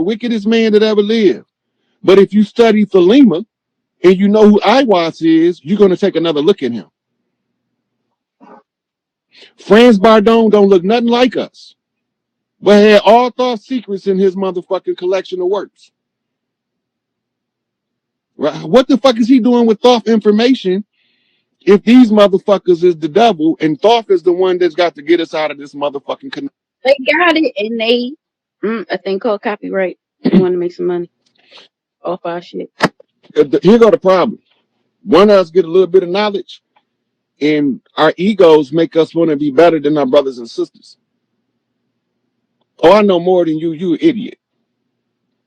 wickedest man that ever lived. But if you study Thelema and you know who Iwas is, you're going to take another look at him. Franz Bardon don't look nothing like us, but had all Thoth secrets in his motherfucking collection of works. Right? What the fuck is he doing with Thoth information if these motherfuckers is the devil and Thoth is the one that's got to get us out of this motherfucking connection? They got it, and they a thing called copyright. They want to make some money off our shit. Here go the problem. One of us get a little bit of knowledge, and our egos make us want to be better than our brothers and sisters. Oh, I know more than you, you idiot.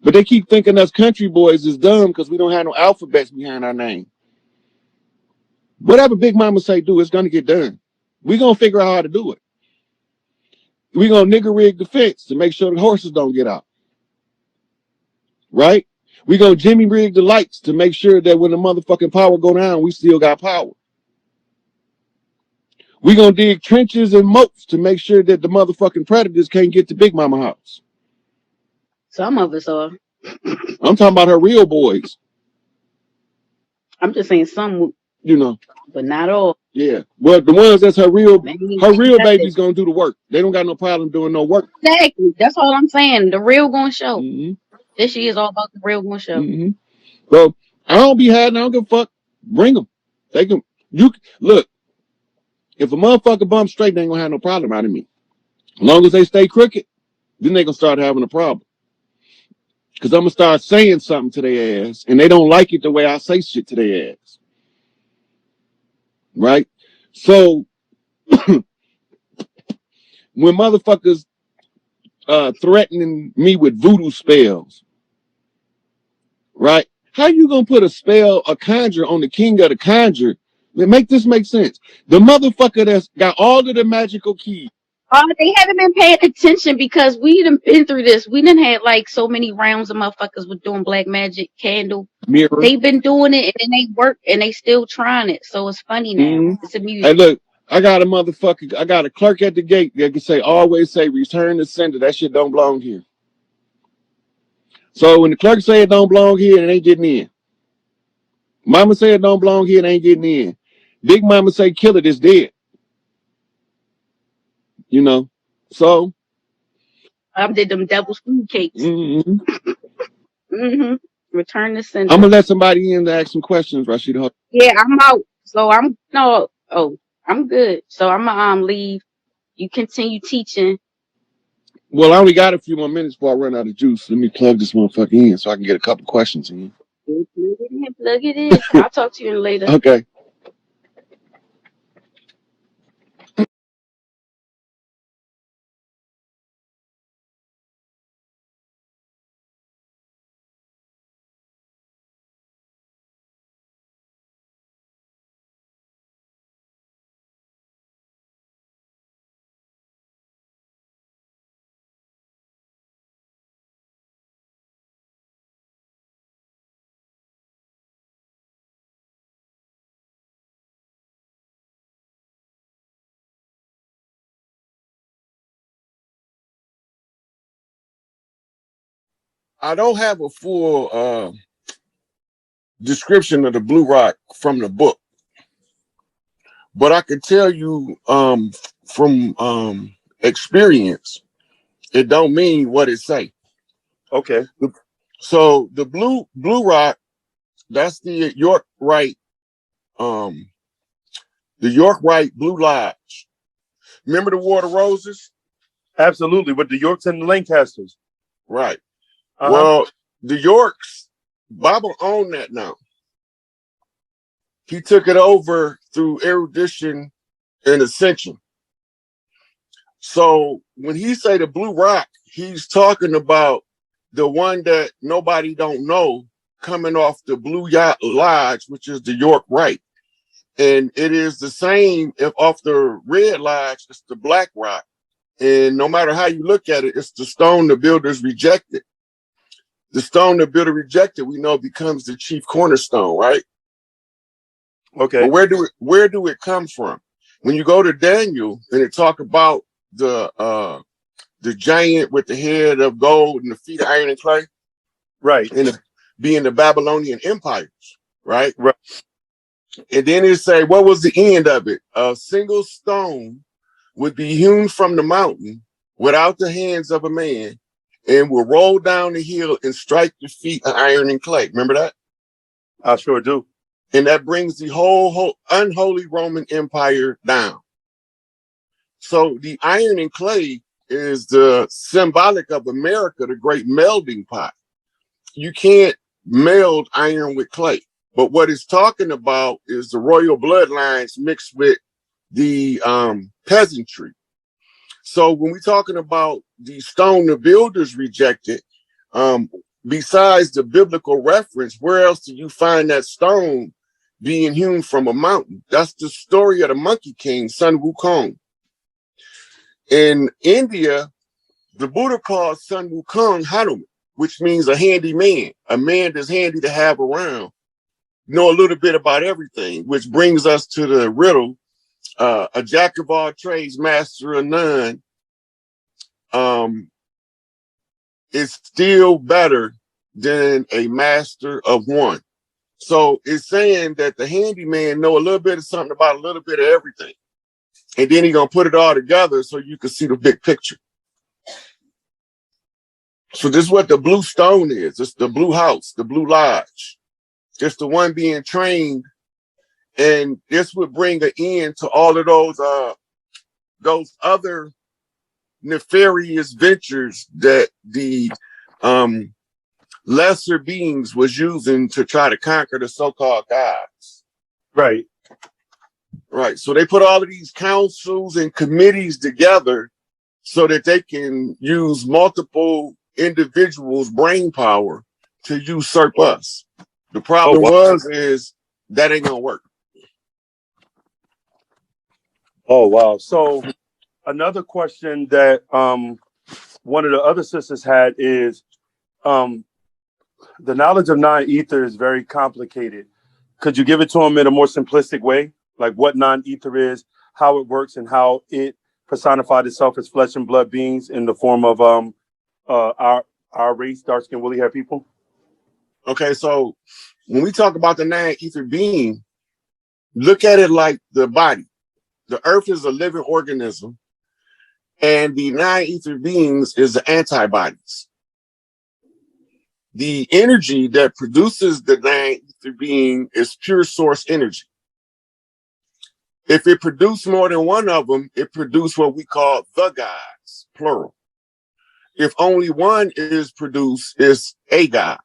But they keep thinking us country boys is dumb because we don't have no alphabets behind our name. Whatever Big Mama say do, it's going to get done. We're going to figure out how to do it. We're going to nigger rig the fence to make sure the horses don't get out. Right? We're going to Jimmy rig the lights to make sure that when the motherfucking power go down, we still got power. We're going to dig trenches and moats to make sure that the motherfucking predators can't get to Big Mama house. Some of us are. I'm talking about her real boys. I'm just saying some, you know, but not all. Yeah. Well, the ones that's her real baby's going to do the work. They don't got no problem doing no work. Exactly. That's all I'm saying. The real going to show. This year is all about the real going to show. So I don't be hiding. I don't give a fuck. Bring them. They can. You look. If a motherfucker bump straight, they ain't gonna have no problem out of me. As long as they stay crooked, then they gonna start having a problem. Cause I'm gonna start saying something to their ass, and they don't like it the way I say shit to their ass. Right? So when motherfuckers threatening me with voodoo spells, right? How you gonna put a spell, a conjure on the king of the conjure? Make this make sense. The motherfucker that's got all of the magical keys. They haven't been paying attention because we done been through this. We done had like so many rounds of motherfuckers with doing black magic, candle. Mirror. They've been doing it and then they work and they still trying it. So it's funny now. It's amusing. Hey, look, I got a clerk at the gate that can say, always say, return to sender. That shit don't belong here. So when the clerk say it don't belong here, it ain't getting in. Mama say it don't belong here, it ain't getting in. Big Mama say kill it, it's dead. You know, so I did them devil's food cakes. Return to sender. I'm gonna let somebody in to ask some questions, Rashida. Yeah, I'm out. So I'm good. So I'm gonna leave. You continue teaching. Well, I only got a few more minutes before I run out of juice. Let me plug this motherfucker in so I can get a couple questions in. Plug it in. I'll talk to you later. Okay. I don't have a full description of the blue rock from the book, but I can tell you from experience, it don't mean what it say. Okay. So the blue rock, that's the York Rite, the York Rite Blue Lodge. Remember the War of the Roses? Absolutely, with the Yorks and the Lancasters. Right. Well, the Yorks, Baba owned that now. He took it over through erudition and ascension. So when he say the blue rock, he's talking about the one that nobody don't know coming off the Blue Lodge, which is the York Rite. And it is the same if off the Red Lodge, it's the Black Rock. And no matter how you look at it, it's the stone the builders rejected. The stone the builder rejected, we know, becomes the chief cornerstone, right? Okay. But where do it come from? When you go to Daniel and it talk about the the giant with the head of gold and the feet of iron and clay, Right. and being the Babylonian empires, right? Right. And then it say, what was the end of it? A single stone would be hewn from the mountain without the hands of a man and will roll down the hill and strike the feet of iron and clay. Remember that? I sure do. And that brings the whole unholy Roman Empire down. So the iron and clay is the symbolic of America, the great melding pot. You can't meld iron with clay. But what it's talking about is the royal bloodlines mixed with the peasantry. So when we're talking about the stone the builders rejected, besides the biblical reference, where else do you find that stone being hewn from a mountain? That's the story of the Monkey King, Sun Wukong. In India, the Buddha called Sun Wukong Hanuman, which means a handy man, a man that's handy to have around, know a little bit about everything, which brings us to the riddle. A jack of all trades, master of none, is still better than a master of one. So it's saying that the handyman know a little bit of something about a little bit of everything. And then he's going to put it all together so you can see the big picture. So this is what the blue stone is. It's the blue house, the blue lodge. It's the one being trained. And this would bring an end to all of those other nefarious ventures that the lesser beings was using to try to conquer the so-called gods. Right. Right. So they put all of these councils and committees together so that they can use multiple individuals' brain power to usurp us. The problem is that ain't gonna work. Oh, wow. So another question that one of the other sisters had is the knowledge of non-ether is very complicated. Could you give it to them in a more simplistic way? Like what non-ether is, how it works, and how it personified itself as flesh and blood beings in the form of our race, dark-skinned woolly hair people? Okay, so when we talk about the non-ether being, look at it like the body. The earth is a living organism, and the non-ether beings is the antibodies. The energy that produces the non-ether being is pure source energy. If it produced more than one of them, it produced what we call the gods, plural. If only one is produced, it's a god,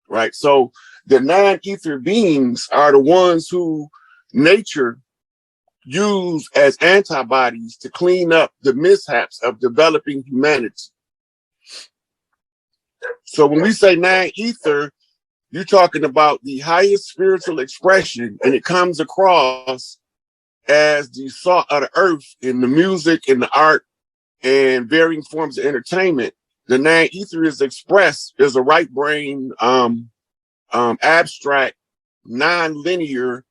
right? So the non-ether beings are the ones who nature used as antibodies to clean up the mishaps of developing humanity. So when we say non-ether, you're talking about the highest spiritual expression, and it comes across as the salt of the earth in the music and the art and varying forms of entertainment. The non-ether is expressed as a right brain, abstract, non-linear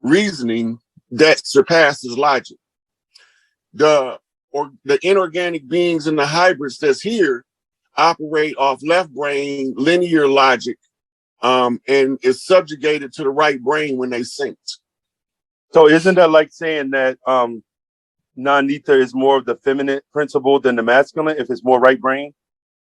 reasoning that surpasses logic. The inorganic beings and the hybrids that's here operate off left brain linear logic, and is subjugated to the right brain when they synced. So isn't that like saying that non-ether is more of the feminine principle than the masculine if it's more right brain?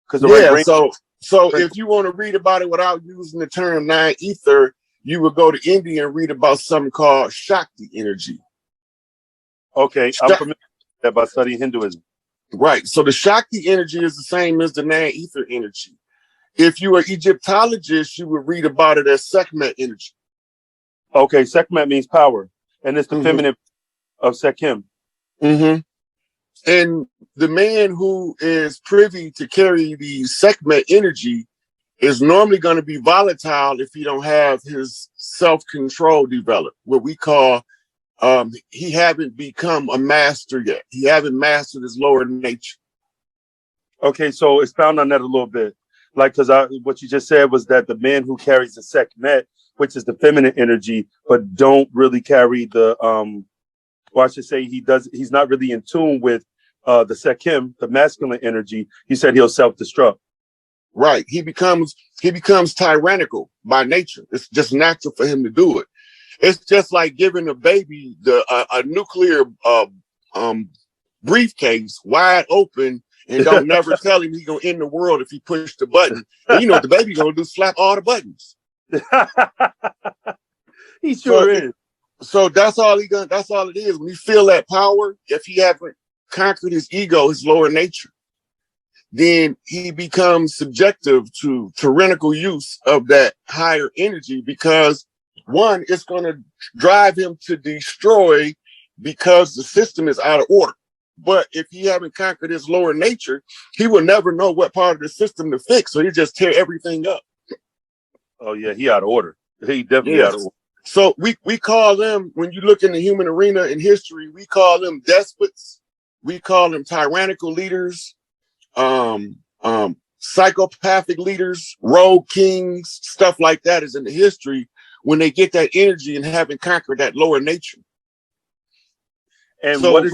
Because right brain. So if you want to read about it without using the term non-ether, you would go to India and read about something called Shakti energy. Okay, I'm familiar with that by studying Hinduism. Right. So the Shakti energy is the same as the non-ether energy. If you are Egyptologist, you would read about it as Sekhmet energy. Okay, Sekhmet means power, and it's the feminine of Sekhem. And the man who is privy to carry the Sekhmet energy is normally going to be volatile if he don't have his self-control developed, what we call he haven't become a master yet. He haven't mastered his lower nature. Okay, so expound on that a little bit. Like, because what you just said was that the man who carries the Sekhmet, which is the feminine energy, but don't really carry the, or I should say he's not really in tune with the sekim, the masculine energy, he said he'll self-destruct. Right. He becomes tyrannical by nature. It's just natural for him to do it. It's just like giving a baby a nuclear briefcase wide open and don't never tell him he's gonna end the world if he push the button. And you know what the baby gonna do? Slap all the buttons. He sure is. So that's all that's all it is. When you feel that power, if he haven't conquered his ego, his lower nature, then he becomes subjective to tyrannical use of that higher energy, because one, it's going to drive him to destroy because the system is out of order. But if he haven't conquered his lower nature, he will never know what part of the system to fix. So he just tear everything up. Oh yeah, he out of order. He definitely out of order. So we call them, when you look in the human arena in history, we call them despots. We call them tyrannical leaders, psychopathic leaders, rogue kings, stuff like that is in the history when they get that energy and haven't conquered that lower nature. And so what is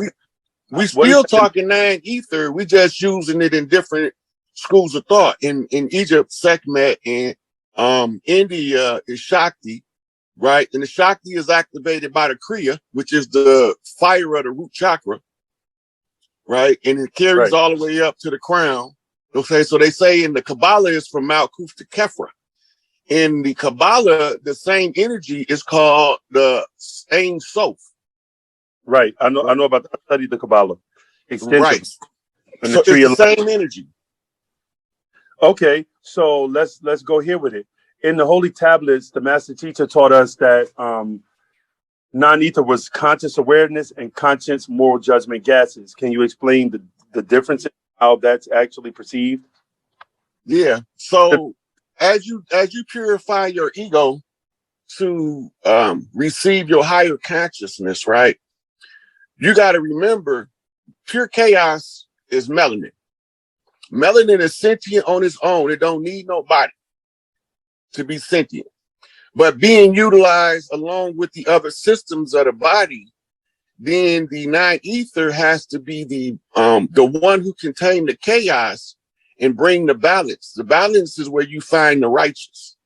we still talking nine ether, we just using it in different schools of thought. In Egypt, Sekhmet, and India is Shakti, right? And the Shakti is activated by the Kriya, which is the fire of the root chakra, right? And it carries all the way up to the crown. Okay, so they say in the Kabbalah is from Mount Kuf to Kefra. In the Kabbalah, the same energy is called the Ein Sof. Right, I know about that. I studied the Kabbalah extensively. Right, and so it's the same energy. Okay, so let's go here with it. In the Holy Tablets, the Master Teacher taught us that non-ether was conscious awareness and conscious moral judgment gases. Can you explain the difference in how that's actually perceived? Yeah. So as you purify your ego to receive your higher consciousness, right? You got to remember, pure chaos is melanin. Melanin is sentient on its own. It don't need nobody to be sentient. But being utilized along with the other systems of the body, then the non-ether has to be the one who can tame the chaos and bring the balance. The balance is where you find the righteous.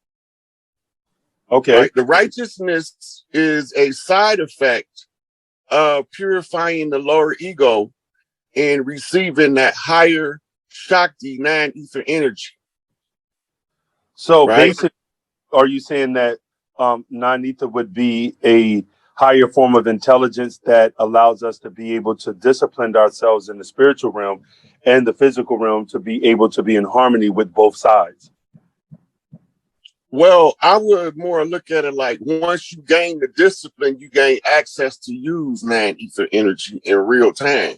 Okay. Right? The righteousness is a side effect of purifying the lower ego and receiving that higher Shakti non-ether energy. So basically, are you saying that non-ether would be a higher form of intelligence that allows us to be able to discipline ourselves in the spiritual realm and the physical realm to be able to be in harmony with both sides? Well, I would more look at it like once you gain the discipline, you gain access to use non-ether energy in real time.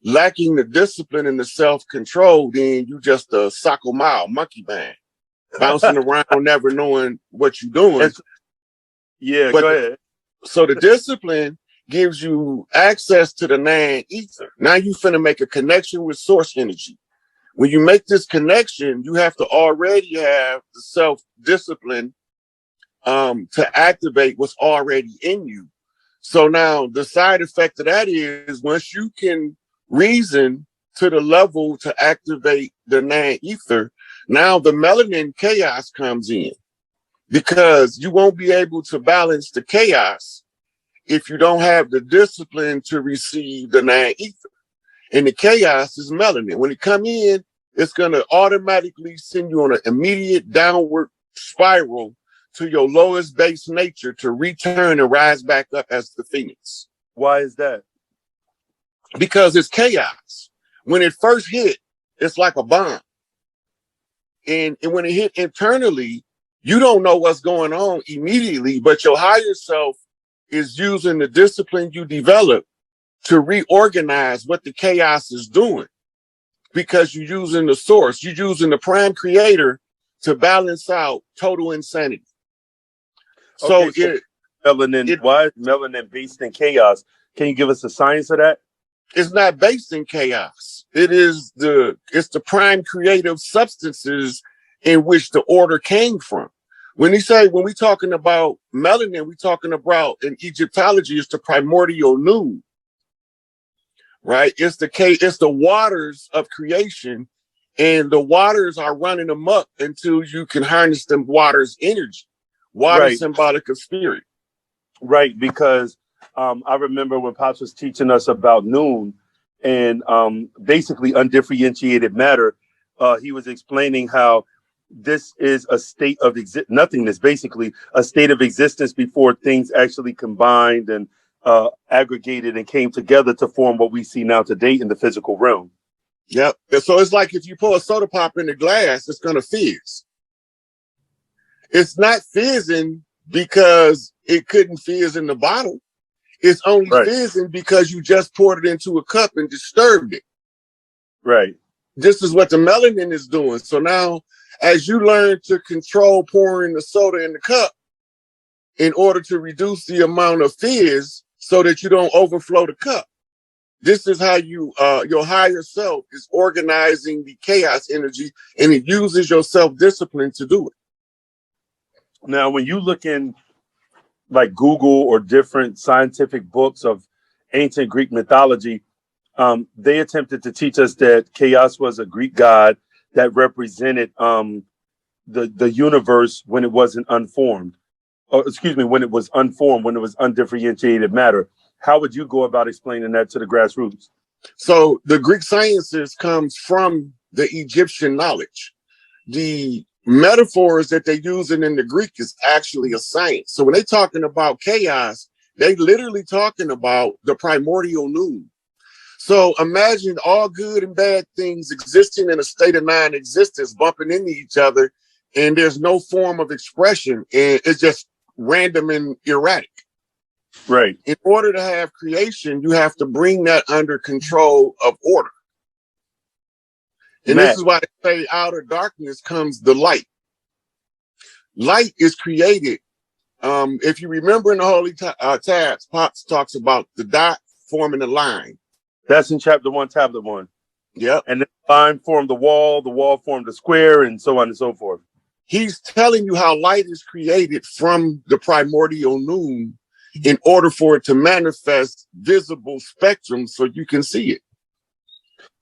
Lacking the discipline and the self-control, then you just a sock-o-mile monkey band, bouncing around, never knowing what you're doing. Yeah, but go ahead. So the discipline gives you access to the non-ether. Now you finna make a connection with source energy. When you make this connection, you have to already have the self-discipline to activate what's already in you. So now the side effect of that is once you can reason to the level to activate the non-ether, now the melanin chaos comes in, because you won't be able to balance the chaos if you don't have the discipline to receive the non-ether. And the chaos is melanin. When it come in, it's going to automatically send you on an immediate downward spiral to your lowest base nature to return and rise back up as the phoenix. Why is that? Because it's chaos. When it first hit, it's like a bomb. And when it hit internally, you don't know what's going on immediately, but your higher self is using the discipline you develop to reorganize what the chaos is doing, because you're using the source, you're using the prime creator to balance out total insanity. So, melanin, why is melanin based in chaos? Can you give us a science of that? It's not based in chaos. It's the prime creative substances in which the order came from. When we talking about melanin, we talking about in Egyptology, it's the primordial noon. right? It's the waters of creation, and the waters are running amok until you can harness them waters' energy. Water Right, symbolic of spirit. right. Because I remember when Pops was teaching us about noon and basically undifferentiated matter. He was explaining how this is a state of nothingness, basically a state of existence before things actually combined and aggregated and came together to form what we see now today in the physical realm. Yep. And so it's like if you pour a soda pop in the glass, it's going to fizz. It's not fizzing because it couldn't fizz in the bottle. It's only Right, fizzing because you just poured it into a cup and disturbed it. right, This is what the melanin is doing. So now, as you learn to control pouring the soda in the cup in order to reduce the amount of fizz so that you don't overflow the cup, this is how you your higher self is organizing the chaos energy, and it uses your self-discipline to do it. now when you look in like Google or different scientific books of ancient Greek mythology, they attempted to teach us that chaos was a Greek god that represented the universe when it wasn't unformed, or excuse me, when it was unformed, when it was undifferentiated matter. How would you go about explaining that to the grassroots? So the Greek sciences comes from the Egyptian knowledge. The metaphors that they're using in the Greek is actually a science. So when they're talking about chaos, they literally talking about the primordial noon. So imagine all good and bad things existing in a state of non-existence, bumping into each other, and there's no form of expression, and it's just random and erratic. Right. In order to have creation, you have to bring that under control of order. And Matt, this is why they say out of darkness comes the light. Light is created. If you remember in the Holy Tabs, Pops talks about the dot forming a line. that's in chapter 1, tablet 1. Yep. And then the line formed the wall formed the square, and so on and so forth. He's telling you how light is created from the primordial noon in order for it to manifest visible spectrum so you can see it.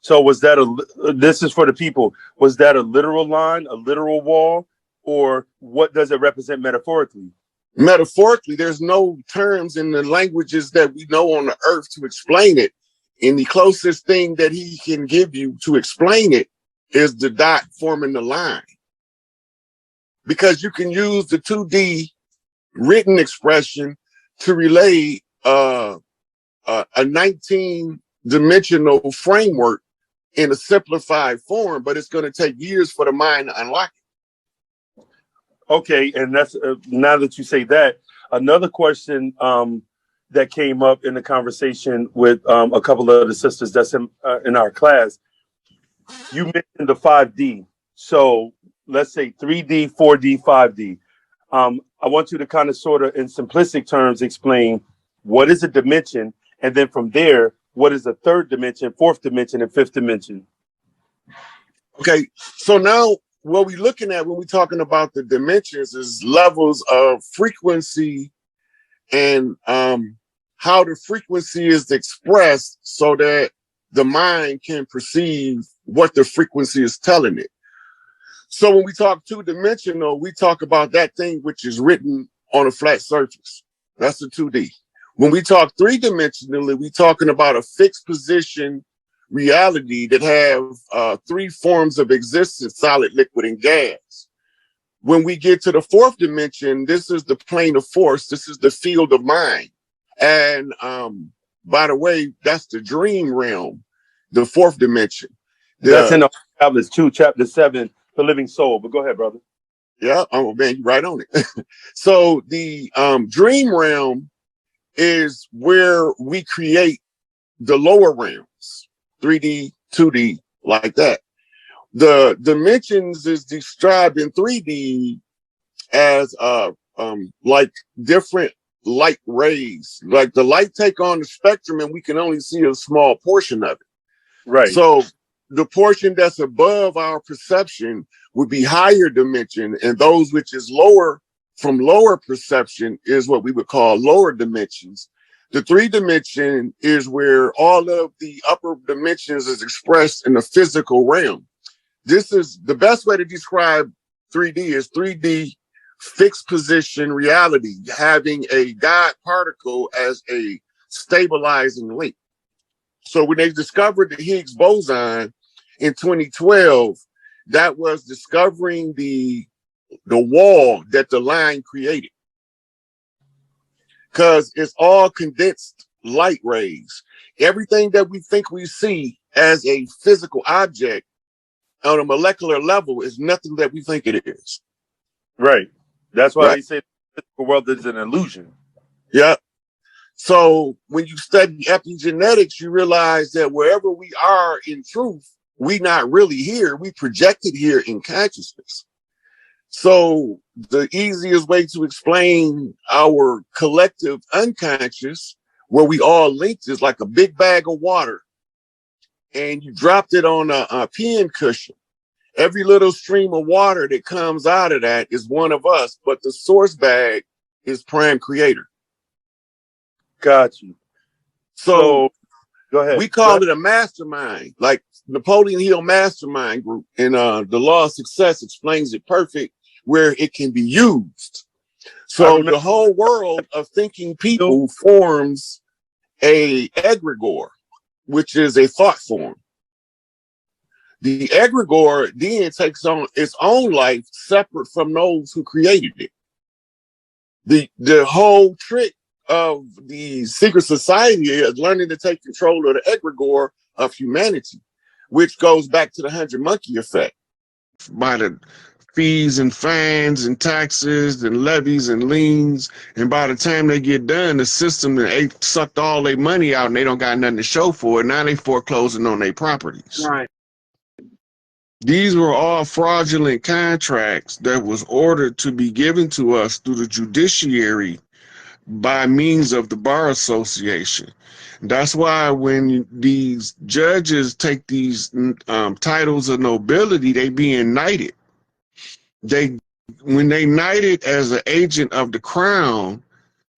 So was that this is for the people, was that a literal line, a literal wall, or what does it represent metaphorically? Metaphorically, there's no terms in the languages that we know on the earth to explain it. And the closest thing that he can give you to explain it is the dot forming the line. Because you can use the 2D written expression to relay a 19-dimensional framework in a simplified form, but it's going to take years for the mind to unlock it. Okay, and that's now that you say that, another question that came up in the conversation with a couple of the sisters that's in our class. You mentioned the 5D. So let's say 3D, 4D, 5D. I want you to kind of sort of in simplistic terms explain what is a dimension, and then from there, what is a third dimension, fourth dimension, and fifth dimension? Okay, so now what we're looking at when we're talking about the dimensions is levels of frequency and how the frequency is expressed so that the mind can perceive what the frequency is telling it. So when we talk two-dimensional, we talk about that thing which is written on a flat surface. That's the 2D. When we talk three-dimensionally, we're talking about a fixed position reality that have three forms of existence: solid, liquid, and gas. When we get to the fourth dimension, this is the plane of force. This is the field of mind. And by the way, that's the dream realm, the fourth dimension. That's in the tablets 2, chapter 7, the living soul. But go ahead, brother. Yeah, oh man, you're right on it. So the dream realm is where we create the lower realms, 3D, 2D, like that. The dimensions is described in 3D as like different light rays. Like the light take on the spectrum and we can only see a small portion of it. Right. So the portion that's above our perception would be higher dimension, and those which is lower from lower perception is what we would call lower dimensions. The 3D is where all of the upper dimensions is expressed in the physical realm. This is the best way to describe 3D is 3D fixed position reality, having a God particle as a stabilizing link. So when they discovered the Higgs boson in 2012, that was discovering the wall that the line created. Because it's all condensed light rays. Everything that we think we see as a physical object on a molecular level is nothing that we think it is. Right. That's why Right. they say the physical world is an illusion. Yeah. So when you study epigenetics, you realize that wherever we are in truth, we not really here. We projected here in consciousness. So the easiest way to explain our collective unconscious, where we all linked, is like a big bag of water, and you dropped it on a pin cushion. Every little stream of water that comes out of that is one of us, but the source bag is Prime Creator. Got you. So go ahead. We call it a mastermind, like Napoleon Hill Mastermind Group, and the Law of Success explains it perfect, where it can be used. So the whole world of thinking people forms a egregore, which is a thought form. The egregore then takes on its own life separate from those who created it. The whole trick of the secret society is learning to take control of the egregore of humanity, which goes back to the 100 monkey effect. By the fees and fines and taxes and levies and liens, and by the time they get done, the system that sucked all their money out and they don't got nothing to show for it. Now they foreclosing on their properties. Right. These were all fraudulent contracts that was ordered to be given to us through the judiciary by means of the Bar Association. That's why when these judges take these titles of nobility, they being knighted. When they knighted as an agent of the crown,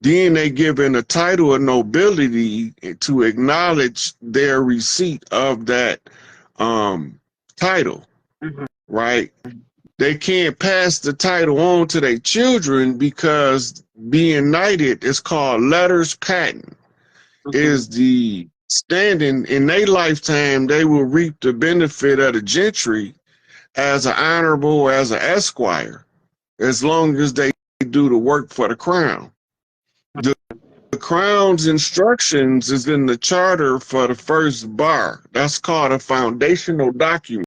then they given a title of nobility to acknowledge their receipt of that title. Mm-hmm. Right? They can't pass the title on to their children because being knighted is called letters patent. Mm-hmm. Is the standing in their lifetime, they will reap the benefit of the gentry as an honorable, as an esquire, as long as they do the work for the crown. The crown's instructions is in the charter for the first bar. That's called a foundational document.